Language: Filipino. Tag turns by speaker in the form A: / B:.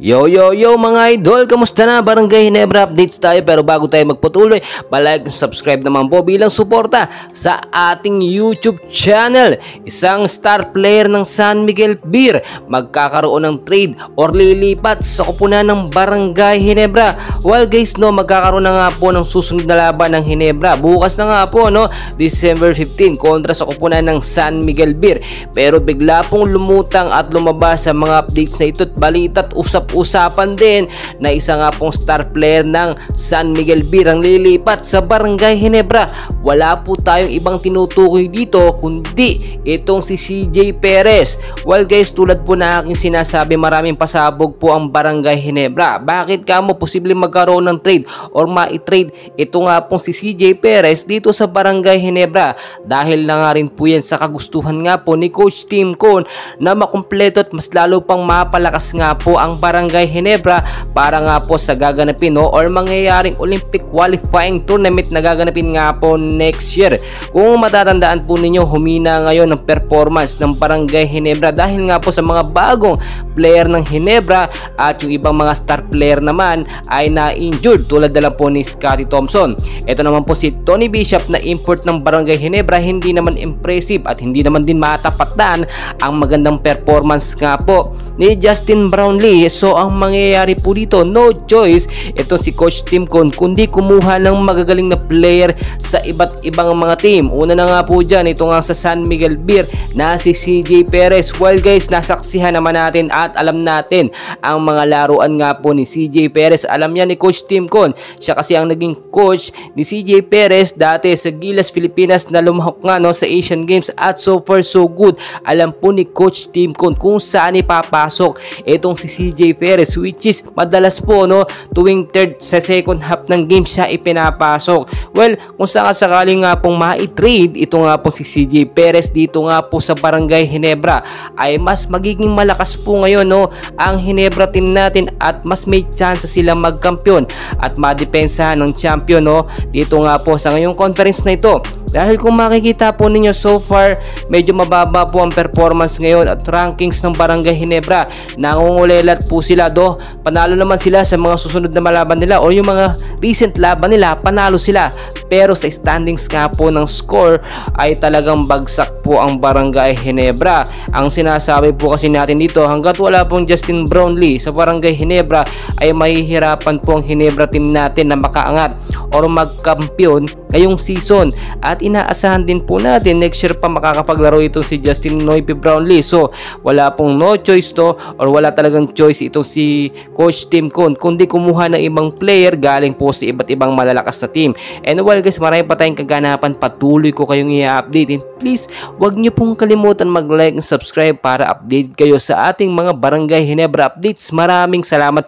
A: Yo mga idol, kamusta na? Barangay Ginebra updates tayo, pero bago tayo magpatuloy, palike and subscribe naman po bilang suporta sa ating YouTube channel. Isang star player ng San Miguel Beer magkakaroon ng trade or lilipat sa koponan ng Barangay Ginebra. Well guys, magkakaroon na nga po ng susunod na laban ng Ginebra. Bukas na nga po, December 15 kontra sa koponan ng San Miguel Beer. Pero bigla pong lumutang at lumabas sa mga updates na ito at balita at usapan din na isa nga pong star player ng San Miguel Beer ang lilipat sa Barangay Ginebra. Wala po tayong ibang tinutukoy dito kundi itong si CJ Perez. Well guys, tulad po na aking sinasabi, maraming pasabog po ang Barangay Ginebra. Bakit kamo posibleng magkaroon ng trade or ma-trade ito nga pong si CJ Perez dito sa Barangay Ginebra? Dahil na nga rin po yan sa kagustuhan nga po ni Coach Tim Cone na makumpleto at mas lalo pang mapalakas nga po ang Barangay Ginebra para nga po sa gaganapin or mangyayaring Olympic qualifying tournament na gaganapin nga po next year. Kung matatandaan po ninyo, humina ngayon ng performance ng Barangay Ginebra dahil nga po sa mga bagong player ng Ginebra at yung ibang mga star player naman ay na-injured tulad na lang po ni Scotty Thompson. Ito naman po si Tony Bishop na import ng Barangay Ginebra, hindi naman impressive at hindi naman din matapatan ang magandang performance nga po ni Justin Brownlee. So ang mangyayari po dito, no choice ito si Coach Tim Cone kundi kumuha ng magagaling na player sa iba't ibang mga team. Una na nga po dyan, ito nga sa San Miguel Beer na si CJ Perez. Well guys, nasaksihan naman natin at alam natin ang mga laruan nga po ni CJ Perez. Alam yan ni Coach Tim Cone. Siya kasi ang naging coach ni CJ Perez dati sa Gilas, Pilipinas na lumahok nga sa Asian Games at so far so good. Alam po ni Coach Tim Cone kung saan ipapasok itong si CJ Perez, which is madalas po tuwing third sa second half ng game siya ipinapasok. Well, kung sakali nga pong ma-trade ito nga po si CJ Perez dito nga po sa Barangay Ginebra, ay mas magiging malakas po ngayon ang Ginebra team natin at mas may chance sila magkampiyon at madepensahan ng champion dito nga po sa ngayong conference na ito. Dahil kung makikita po ninyo, so far medyo mababa po ang performance ngayon at rankings ng Barangay Ginebra. Nangungulelat po sila panalo naman sila sa mga susunod na malaban nila o yung mga recent laban nila, panalo sila. Pero sa standings nga po ng score ay talagang bagsak po ang Barangay Ginebra. Ang sinasabi po kasi natin dito, hanggat wala pong Justin Brownlee sa Barangay Ginebra ay mahihirapan po ang Ginebra team natin na makaangat or magkampiyon ngayong season. At inaasahan din po natin next year pa makakapaglaro itong si Justin Noype Brownlee. So wala pong no choice or wala talagang choice itong si Coach Tim Cone kundi kumuha ng ibang player galing po sa iba't ibang malalakas na team. And well guys, marami pa tayong kaganapan, patuloy ko kayong i-update. And please, wag nyo pong kalimutan mag-like and subscribe para update kayo sa ating mga Barangay Ginebra updates. Maraming salamat.